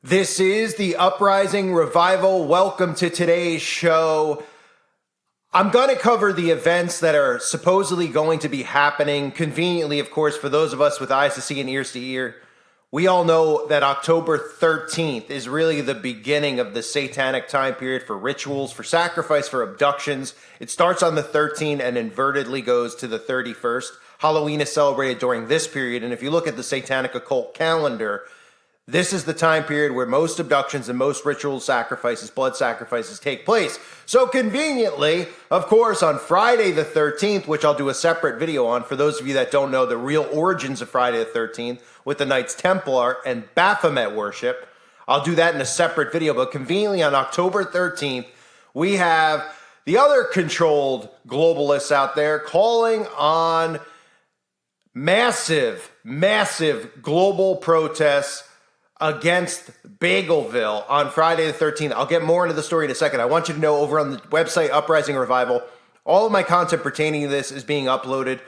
This is the Uprising Revival. Welcome to today's show. I'm going to cover the events that are supposedly going to be happening. Conveniently, of course, for those of us with eyes to see and ears to hear, we all know that October 13th is really the beginning of the satanic time period for rituals, for sacrifice, for abductions. It starts on the 13th and invertedly goes to the 31st. Halloween is celebrated during this period, and if you look at the satanic occult calendar, this is the time period where most abductions and most ritual sacrifices, blood sacrifices, take place. So conveniently, of course, on Friday the 13th, which I'll do a separate video on for those of you that don't know the real origins of Friday the 13th with the Knights Templar and Baphomet worship, I'll do that in a separate video. But conveniently on October 13th, we have the other controlled globalists out there calling on massive global protests against Bagelville on Friday the 13th. I'll get more into the story in a second. I want you to know over on the website, Uprising Revival, all of my content pertaining to this is being uploaded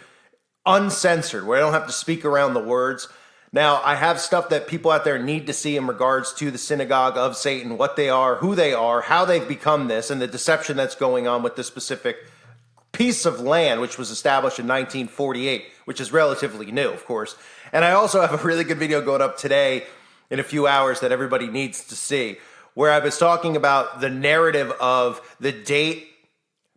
uncensored, where I don't have to speak around the words. Now, I have stuff that people out there need to see in regards to the synagogue of Satan, what they are, who they are, how they've become this, and the deception that's going on with this specific piece of land, which was established in 1948, which is relatively new, of course. And I also have a really good video going up today in a few hours that everybody needs to see, where I was talking about the narrative of the date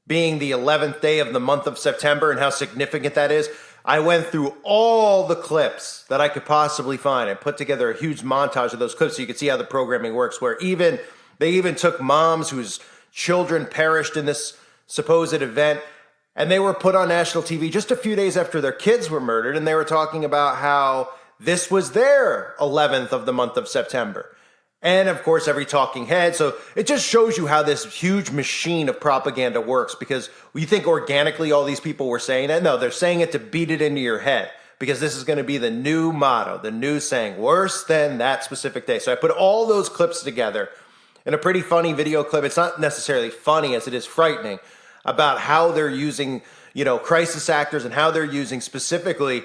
being the 11th day of the month of September and how significant that is. I went through all the clips that I could possibly find and put together a huge montage of those clips so you could see how the programming works, where they even took moms whose children perished in this supposed event, and they were put on national TV just a few days after their kids were murdered, and they were talking about how this was their 11th of the month of September. And of course, every talking head. So it just shows you how this huge machine of propaganda works, because you think organically all these people were saying that. No, they're saying it to beat it into your head, because this is going to be the new motto, the new saying, worse than that specific day. So I put all those clips together in a pretty funny video clip. It's not necessarily funny as it is frightening about how they're using, crisis actors and how they're using specifically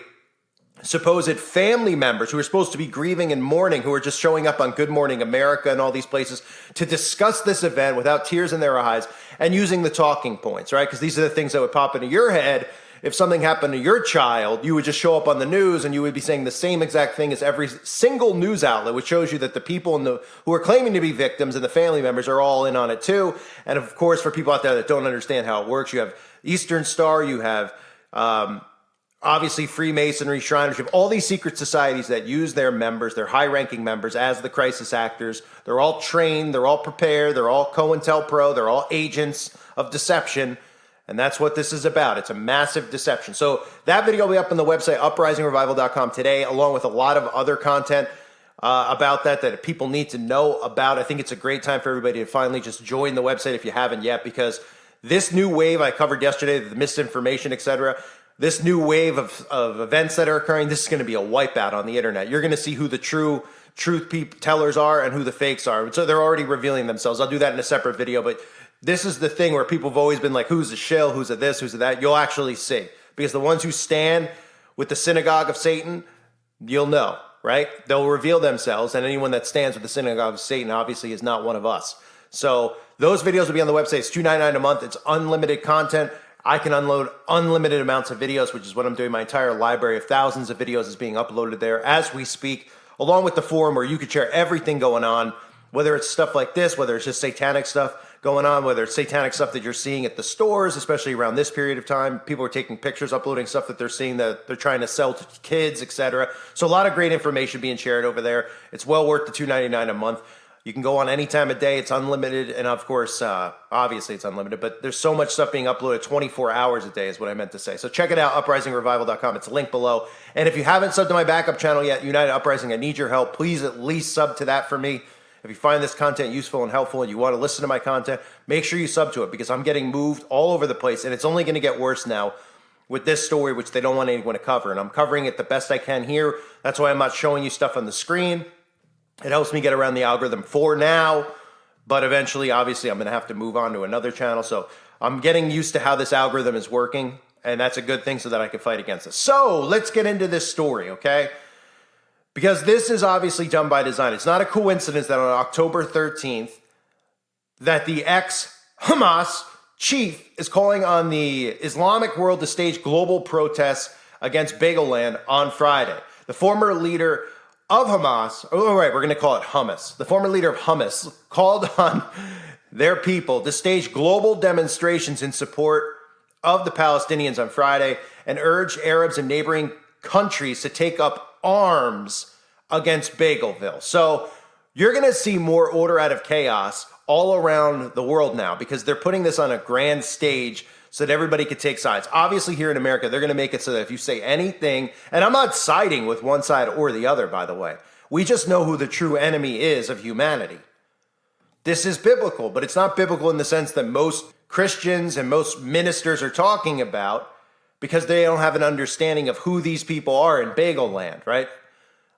supposed family members who are supposed to be grieving and mourning, who are just showing up on Good Morning America and all these places to discuss this event without tears in their eyes and using the talking points, right? Because these are the things that would pop into your head. If something happened to your child, you would just show up on the news and you would be saying the same exact thing as every single news outlet, which shows you that the people who are claiming to be victims and the family members are all in on it too. And of course, for people out there that don't understand how it works, you have Eastern Star, you have obviously Freemasonry, Shriners, you have all these secret societies that use their members, their high-ranking members, as the crisis actors. They're all trained, they're all prepared, they're all COINTELPRO, they're all agents of deception, and that's what this is about. It's a massive deception. So that video will be up on the website, uprisingrevival.com today, along with a lot of other content about that people need to know about. I think it's a great time for everybody to finally just join the website if you haven't yet, because this new wave I covered yesterday, the misinformation, etc., this new wave of events that are occurring, this is going to be a wipeout on the internet. You're going to see who the truth tellers are and who the fakes are. So they're already revealing themselves. I'll do that in a separate video, but this is the thing where people have always been like, who's a shill, who's a this, who's a that. You'll actually see, because the ones who stand with the synagogue of Satan, you'll know, right? They'll reveal themselves, and anyone that stands with the synagogue of Satan obviously is not one of us. So those videos will be on the website. It's $2.99 a month. It's unlimited content. I can unload unlimited amounts of videos, which is what I'm doing. My entire library of thousands of videos is being uploaded there as we speak, along with the forum where you could share everything going on, whether it's stuff like this, whether it's just satanic stuff going on, whether it's satanic stuff that you're seeing at the stores, especially around this period of time. People are taking pictures, uploading stuff that they're seeing that they're trying to sell to kids, etc. So a lot of great information being shared over there. It's well worth the $2.99 a month. You can go on any time of day. It's unlimited. And of course, obviously it's unlimited, but there's so much stuff being uploaded 24 hours a day is what I meant to say. So check it out, uprisingrevival.com. It's linked below. And if you haven't subbed to my backup channel yet, United Uprising, I need your help. Please at least sub to that for me. If you find this content useful and helpful and you want to listen to my content, make sure you sub to it, because I'm getting moved all over the place. And it's only going to get worse now with this story, which they don't want anyone to cover. And I'm covering it the best I can here. That's why I'm not showing you stuff on the screen. It helps me get around the algorithm for now, but eventually, obviously, I'm going to have to move on to another channel. So I'm getting used to how this algorithm is working, and that's a good thing so that I can fight against it. So let's get into this story, okay? Because this is obviously done by design. It's not a coincidence that on October 13th, that the ex-Hamas chief is calling on the Islamic world to stage global protests against Bagel Land on Friday. The former leader of Hamas, we're going to call it Hummus. The former leader of Hummus called on their people to stage global demonstrations in support of the Palestinians on Friday and urged Arabs and neighboring countries to take up arms against Bagelville. So you're going to see more order out of chaos all around the world now because they're putting this on a grand stage so that everybody could take sides. Obviously, here in America, they're going to make it so that if you say anything, and I'm not siding with one side or the other, by the way. We just know who the true enemy is of humanity. This is biblical, but it's not biblical in the sense that most Christians and most ministers are talking about because they don't have an understanding of who these people are in Bagel Land, right?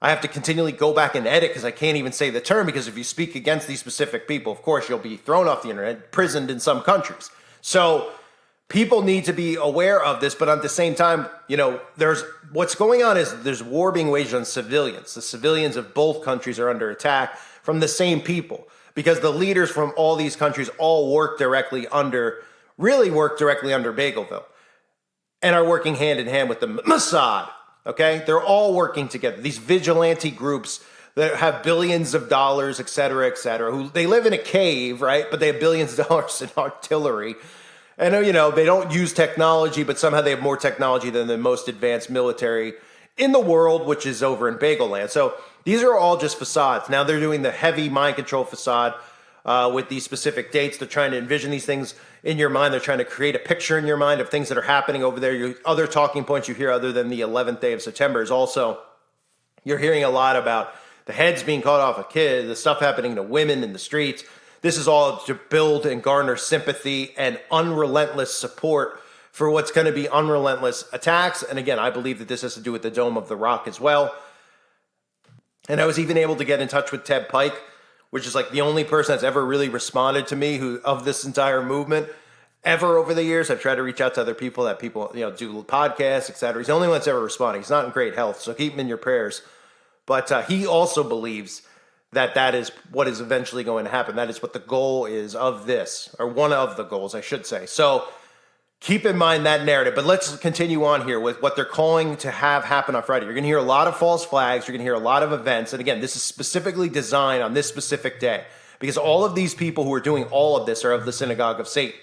I have to continually go back and edit because I can't even say the term because if you speak against these specific people, of course, you'll be thrown off the internet, imprisoned in some countries. So people need to be aware of this, but at the same time, there's what's going on is there's war being waged on civilians. The civilians of both countries are under attack from the same people because the leaders from all these countries all work directly under Bagelville and are working hand in hand with the Mossad. Okay, they're all working together. These vigilante groups that have billions of dollars, et cetera, who they live in a cave, right? But they have billions of dollars in artillery. And, they don't use technology, but somehow they have more technology than the most advanced military in the world, which is over in Bagel Land. So these are all just facades. Now they're doing the heavy mind control facade with these specific dates. They're trying to envision these things in your mind. They're trying to create a picture in your mind of things that are happening over there. Your other talking points you hear other than the 11th day of September is also, you're hearing a lot about the heads being cut off of kids, the stuff happening to women in the streets. This is all to build and garner sympathy and unrelentless support for what's going to be unrelentless attacks. And again, I believe that this has to do with the Dome of the Rock as well. And I was even able to get in touch with Ted Pike, which is like the only person that's ever really responded to me of this entire movement ever over the years. I've tried to reach out to other people that do podcasts, etc. He's the only one that's ever responding. He's not in great health, so keep him in your prayers. But he also believes that is what is eventually going to happen. That is what the goal is of this, or one of the goals, I should say. So keep in mind that narrative. But let's continue on here with what they're calling to have happen on Friday. You're going to hear a lot of false flags. You're going to hear a lot of events. And again, this is specifically designed on this specific day because all of these people who are doing all of this are of the synagogue of Satan.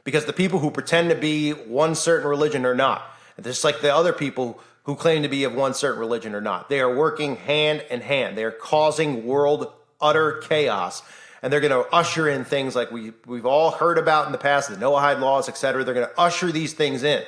Because the people who pretend to be one certain religion are not. And just like the other people who claim to be of one certain religion or not. They are working hand in hand. They are causing world utter chaos. And they're going to usher in things like we've all heard about in the past, the Noahide laws, etc. They're going to usher these things in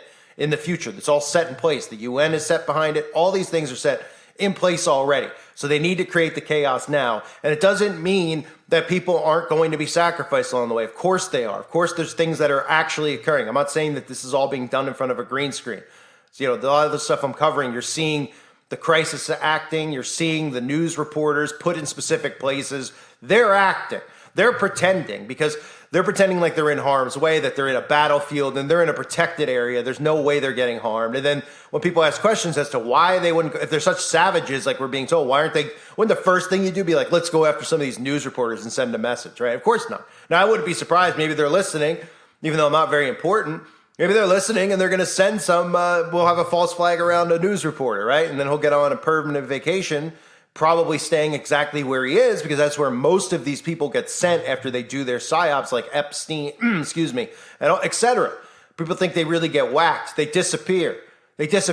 the future. It's all set in place. The UN is set behind it. All these things are set in place already. So they need to create the chaos now. And it doesn't mean that people aren't going to be sacrificed along the way. Of course they are. Of course there's things that are actually occurring. I'm not saying that this is all being done in front of a green screen. So, a lot of the stuff I'm covering, you're seeing the crisis acting, you're seeing the news reporters put in specific places. They're acting. They're pretending because they're pretending like they're in harm's way, that they're in a battlefield and they're in a protected area. There's no way they're getting harmed. And then when people ask questions as to why they wouldn't, if they're such savages like we're being told, wouldn't the first thing you do be like, let's go after some of these news reporters and send a message, right? Of course not. Now, I wouldn't be surprised. Maybe they're listening, even though I'm not very important. Maybe they're listening and they're going to send we'll have a false flag around a news reporter, right? And then he'll get on a permanent vacation, probably staying exactly where he is because that's where most of these people get sent after they do their psyops like Epstein, and et cetera. People think they really get whacked. They disappear. They get the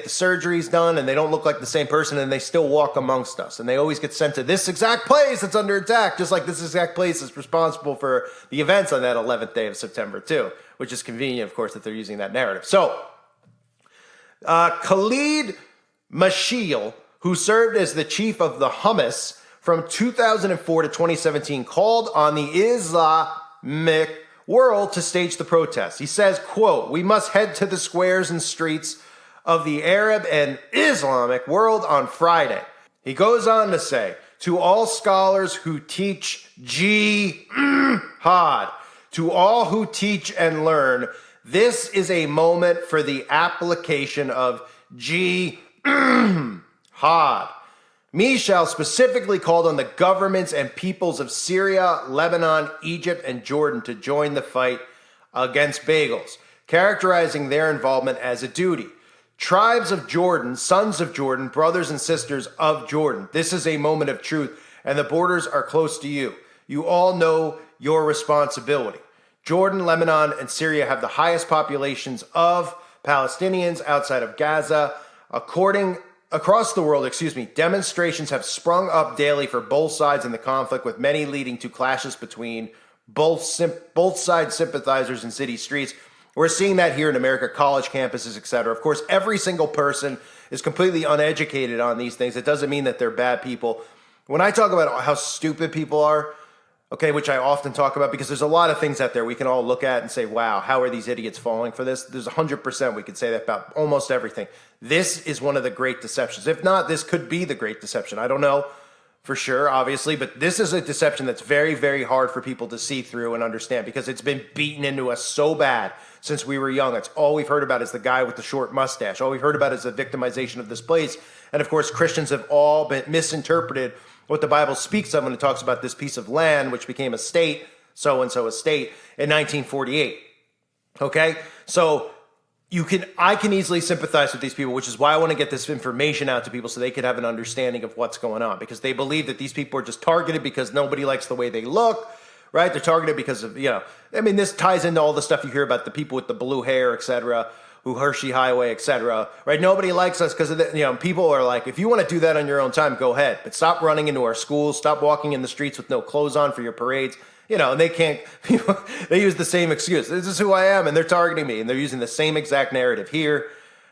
surgeries done, and they don't look like the same person, and they still walk amongst us. And they always get sent to this exact place that's under attack, just like this exact place is responsible for the events on that 11th day of September, too, which is convenient, of course, that they're using that narrative. So, Khalid Mashiel, who served as the chief of the Hamas from 2004 to 2017, called on the Islamic world to stage the protest. He says, quote, "We must head to the squares and streets of the Arab and Islamic world on Friday." He goes on to say, "To all scholars who teach jihad, to all who teach and learn, this is a moment for the application of jihad." Mishael specifically called on the governments and peoples of Syria, Lebanon, Egypt, and Jordan to join the fight against bagels, characterizing their involvement as a duty. Tribes of Jordan, sons of Jordan, brothers and sisters of Jordan. This is a moment of truth, and the borders are close to you. You all know your responsibility. Jordan, Lebanon, and Syria have the highest populations of Palestinians outside of Gaza. Across the world, demonstrations have sprung up daily for both sides in the conflict, with many leading to clashes between both side sympathizers in city streets. We're seeing that here in America, college campuses, etc. Of course, every single person is completely uneducated on these things. It doesn't mean that they're bad people. When I talk about how stupid people are, okay, which I often talk about because there's a lot of things out there we can all look at and say, wow, how are these idiots falling for this? There's 100% we could say that about almost everything. This is one of the great deceptions. If not, this could be the great deception. I don't know for sure, obviously, but this is a deception that's very, very hard for people to see through and understand because it's been beaten into us so bad since we were young. That's all we've heard about is the guy with the short mustache. All we've heard about is the victimization of this place. And of course, Christians have all been misinterpreted what the Bible speaks of when it talks about this piece of land, which became a state, so-and-so a state, in 1948. Okay? So I can easily sympathize with these people, which is why I want to get this information out to people so they could have an understanding of what's going on, because they believe that these people are just targeted because nobody likes the way they look, right? They're targeted because of, this ties into all the stuff you hear about the people with the blue hair, etc., who Hershey Highway, etc., right? Nobody likes us because of the, people are like, if you want to do that on your own time, go ahead, but stop running into our schools, stop walking in the streets with no clothes on for your parades. And they can't, they use the same excuse. This is who I am, and they're targeting me, and they're using the same exact narrative here.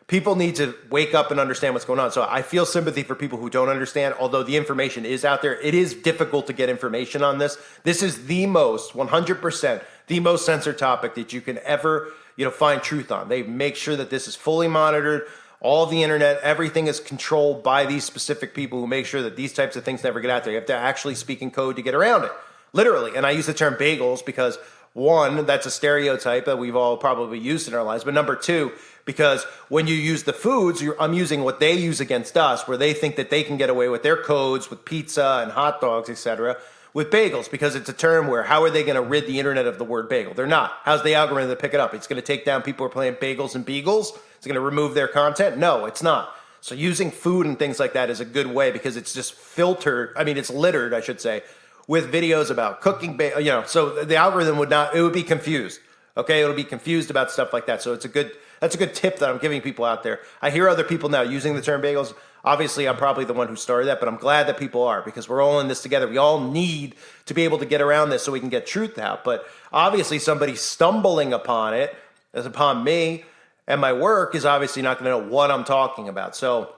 People need to wake up and understand what's going on. So I feel sympathy for people who don't understand, although the information is out there. It is difficult to get information on this. This is the most, 100%, the most censored topic that you can ever, find truth on. They make sure that this is fully monitored. All of the internet, everything is controlled by these specific people who make sure that these types of things never get out there. You have to actually speak in code to get around it. Literally. And I use the term bagels because, one, that's a stereotype that we've all probably used in our lives. But number two, because when you use the foods, I'm using what they use against us, where they think that they can get away with their codes with pizza and hot dogs, etc., with bagels, because it's a term where how are they going to rid the internet of the word bagel? They're not. How's the algorithm to pick it up? It's going to take down people who are playing bagels and beagles? It's going to remove their content? No, it's not. So using food and things like that is a good way because it's just it's littered, I should say, with videos about cooking, so the algorithm would be confused. Okay, it'll be confused about stuff like that. So that's a good tip that I'm giving people out there. I hear other people now using the term bagels. Obviously, I'm probably the one who started that, but I'm glad that people are because we're all in this together. We all need to be able to get around this so we can get truth out. But obviously, somebody stumbling upon it, as upon me and my work, is obviously not going to know what I'm talking about. So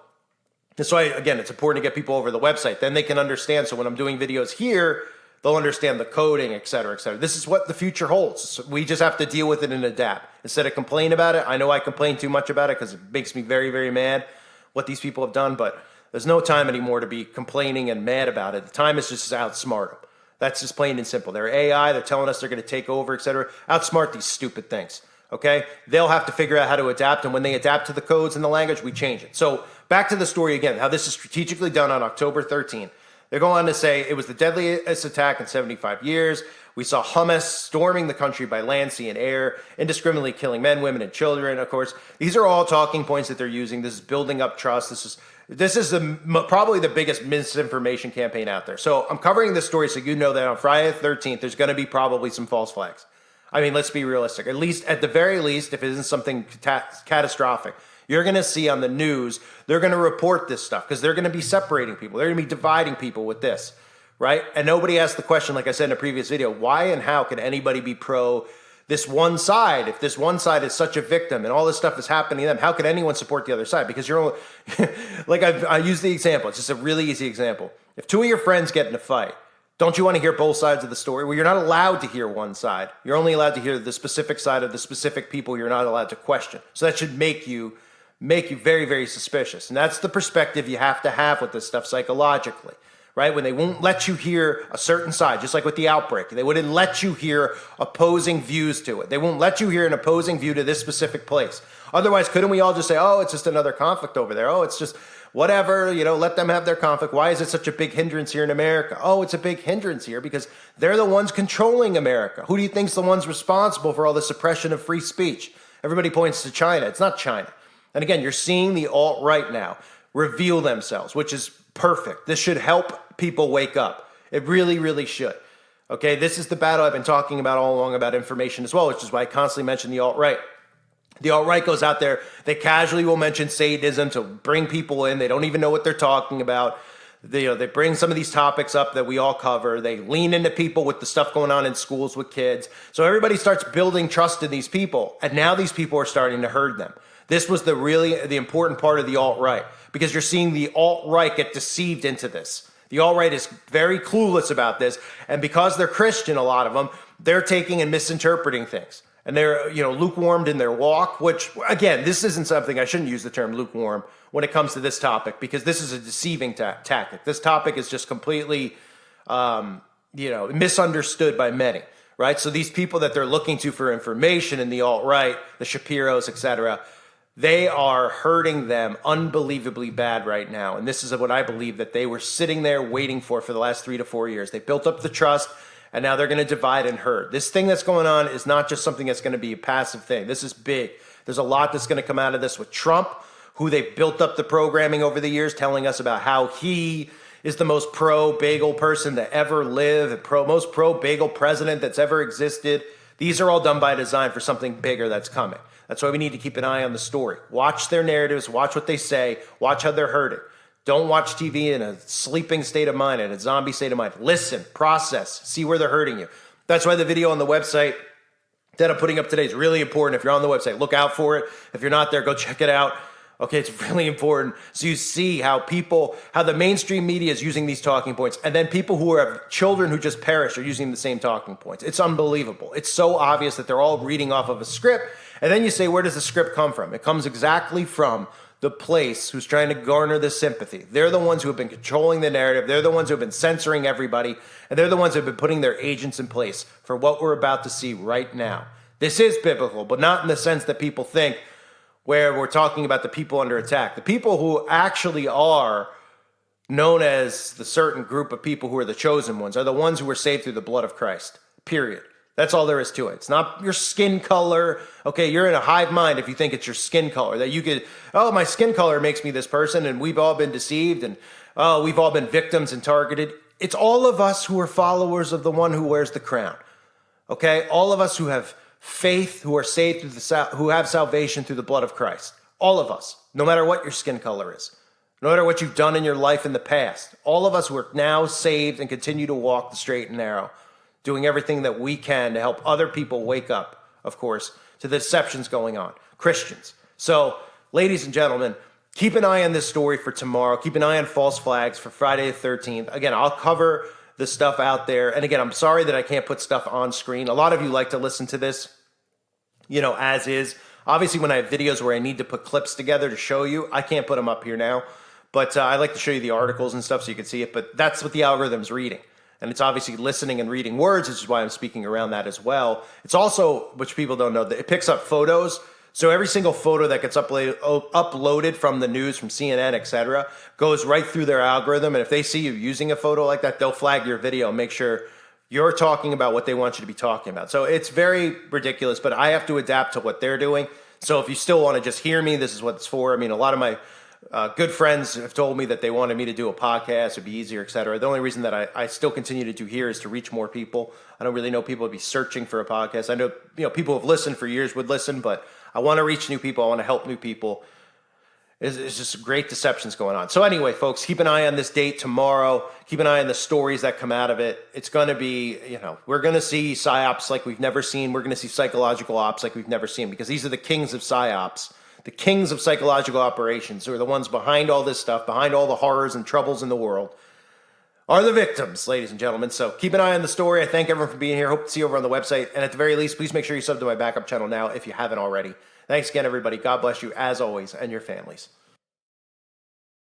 that's why, again, it's important to get people over the website. Then they can understand. So when I'm doing videos here, they'll understand the coding, et cetera, et cetera. This is what the future holds. So we just have to deal with it and adapt. Instead of complain about it, I know I complain too much about it because it makes me very, very mad what these people have done, but there's no time anymore to be complaining and mad about it. The time is just to outsmart them. That's just plain and simple. They're AI. They're telling us they're going to take over, et cetera. Outsmart these stupid things. Okay? They'll have to figure out how to adapt, and when they adapt to the codes and the language, we change it. So back to the story again, how this is strategically done on October 13th. They're going on to say it was the deadliest attack in 75 years. We saw Hamas storming the country by land, sea, and air, indiscriminately killing men, women, and children. Of course, these are all talking points that they're using. This is building up trust. This is probably the biggest misinformation campaign out there. So I'm covering this story so you know that on Friday the 13th, there's going to be probably some false flags. I mean, let's be realistic. At the very least, if it isn't something catastrophic, you're going to see on the news, they're going to report this stuff because they're going to be separating people. They're going to be dividing people with this, right? And nobody asked the question, like I said in a previous video, why and how can anybody be pro this one side? If this one side is such a victim and all this stuff is happening to them, how can anyone support the other side? Because you're only, like I use the example. It's just a really easy example. If two of your friends get in a fight, don't you want to hear both sides of the story? Well, you're not allowed to hear one side. You're only allowed to hear the specific side of the specific people you're not allowed to question. So that should make you very, very suspicious. And that's the perspective you have to have with this stuff psychologically, right? When they won't let you hear a certain side, just like with the outbreak, they wouldn't let you hear opposing views to it. They won't let you hear an opposing view to this specific place. Otherwise, couldn't we all just say, oh, it's just another conflict over there. Oh, it's just whatever, let them have their conflict. Why is it such a big hindrance here in America? Oh, it's a big hindrance here because they're the ones controlling America. Who do you think's the ones responsible for all the suppression of free speech? Everybody points to China. It's not China. And again, you're seeing the alt-right now reveal themselves, which is perfect. This should help people wake up. It really, really should. Okay, this is the battle I've been talking about all along about information as well, which is why I constantly mention the alt-right. The alt-right goes out there, they casually will mention Satanism to bring people in. They don't even know what they're talking about. They bring some of these topics up that we all cover. They lean into people with the stuff going on in schools with kids. So everybody starts building trust in these people. And now these people are starting to herd them. This was the important part of the alt-right, because you're seeing the alt-right get deceived into this. The alt-right is very clueless about this. And because they're Christian, a lot of them, they're taking and misinterpreting things. And they're, lukewarmed in their walk, which, again, this isn't something, I shouldn't use the term lukewarm when it comes to this topic, because this is a deceiving tactic. This topic is just completely, misunderstood by many, right? So these people that they're looking to for information in the alt-right, the Shapiros, etc., they are hurting them unbelievably bad right now. And this is what I believe that they were sitting there waiting for the last 3 to 4 years. They built up the trust. And now they're going to divide and herd. This thing that's going on is not just something that's going to be a passive thing. This is big. There's a lot that's going to come out of this with Trump, who they've built up the programming over the years, telling us about how he is the most pro-bagel person to ever live, and most pro-bagel president that's ever existed. These are all done by design for something bigger that's coming. That's why we need to keep an eye on the story. Watch their narratives, watch what they say, watch how they're herding. Don't watch TV in a sleeping state of mind, in a zombie state of mind. Listen, process, see where they're hurting you. That's why the video on the website that I'm putting up today is really important. If you're on the website, look out for it. If you're not there, go check it out. Okay, it's really important. So you see how the mainstream media is using these talking points, and then people who have children who just perished are using the same talking points. It's unbelievable. It's so obvious that they're all reading off of a script, and then you say, where does the script come from? It comes exactly from the place who's trying to garner the sympathy. They're the ones who have been controlling the narrative. They're the ones who have been censoring everybody. And they're the ones who have been putting their agents in place for what we're about to see right now. This is biblical, but not in the sense that people think, where we're talking about the people under attack. The people who actually are known as the certain group of people who are the chosen ones are the ones who were saved through the blood of Christ, period. That's all there is to it. It's not your skin color. Okay, you're in a hive mind if you think it's your skin color. That you could, my skin color makes me this person, and we've all been deceived, and we've all been victims and targeted. It's all of us who are followers of the one who wears the crown. Okay, all of us who have faith, who are saved who have salvation through the blood of Christ. All of us, no matter what your skin color is, no matter what you've done in your life in the past. All of us who are now saved and continue to walk the straight and narrow, doing everything that we can to help other people wake up, of course, to the deceptions going on. Christians. So, ladies and gentlemen, keep an eye on this story for tomorrow. Keep an eye on false flags for Friday the 13th. Again, I'll cover the stuff out there. And again, I'm sorry that I can't put stuff on screen. A lot of you like to listen to this, as is. Obviously, when I have videos where I need to put clips together to show you, I can't put them up here now. But I like to show you the articles and stuff so you can see it. But that's what the algorithm's reading. And it's obviously listening and reading words, which is why I'm speaking around that as well. It's also, which people don't know, that it picks up photos. So every single photo that gets uploaded from the news, from CNN, etc., goes right through their algorithm. And if they see you using a photo like that, they'll flag your video and make sure you're talking about what they want you to be talking about. So it's very ridiculous, but I have to adapt to what they're doing. So if you still want to just hear me, this is what it's for. I mean, a lot of my good friends have told me that they wanted me to do a podcast, it'd be easier, etc. The only reason that I still continue to do here is to reach more people. I don't really know people would be searching for a podcast. I know, people who have listened for years would listen, but I want to reach new people. I want to help new people. It's just great deceptions going on. So anyway, folks, keep an eye on this date tomorrow. Keep an eye on the stories that come out of it. It's going to be, we're going to see psyops like we've never seen. We're going to see psychological ops like we've never seen, because these are the kings of psyops. The kings of psychological operations, who are the ones behind all this stuff, behind all the horrors and troubles in the world, are the victims, ladies and gentlemen. So keep an eye on the story. I thank everyone for being here. Hope to see you over on the website. And at the very least, please make sure you sub to my backup channel now if you haven't already. Thanks again, everybody. God bless you, as always, and your families.